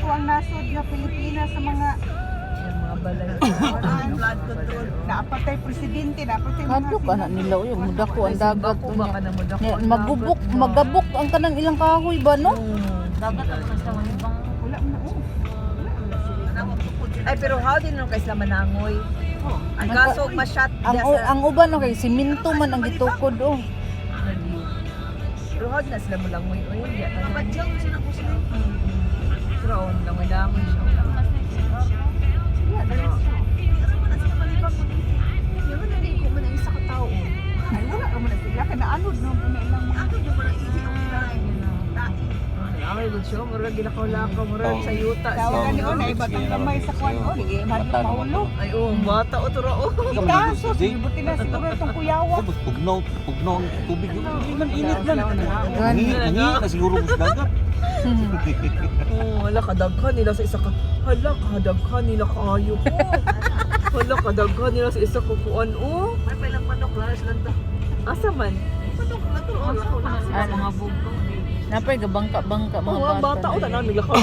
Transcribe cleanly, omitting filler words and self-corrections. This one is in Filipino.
nato ang nasod nga Pilipinas sa mga balay. flood control. Naapatay presidente, naapatay Kadlok anak nila uy, mudako ang dagat Kung baka na mo dako. nya. Magubok, magabok ang kanang ilang kahoy ba no? Dagat ako sa ibang wala na oh. Ay pero how din nung kay sila manangoy? Ang kaso ma-shot Ang uban no kay siminto man ang gitukod oh. Pero how din na sila malangoy oy. Badyaw sila ko sila. Pero on lang langoy siya. Ay wala ra man sila kana anod no ilang mga Ay, good show. Mura ginakaw-lakaw. Mura sa yuta. tawagan niyo na iba't ang gamay sa kwan oh, di Mata naman. mahulog. Ay, bata o tura o. Ikaso, buti na siguro itong kuyawa. Tapos pugnaw ang tubig. Hindi man init Gani. lang. Nangi na siguro mas dagat. Hala, kadaghan nila sa isa ka. Hala, kadaghan nila kayo ko. Hala, kadaghan nila sa isa kukuan o. May pailang manok lalas lang ta. Asa man? Manok lang to. mga bugtong. Napay gabangka-bangka mga Mga bata o tanan nila ka.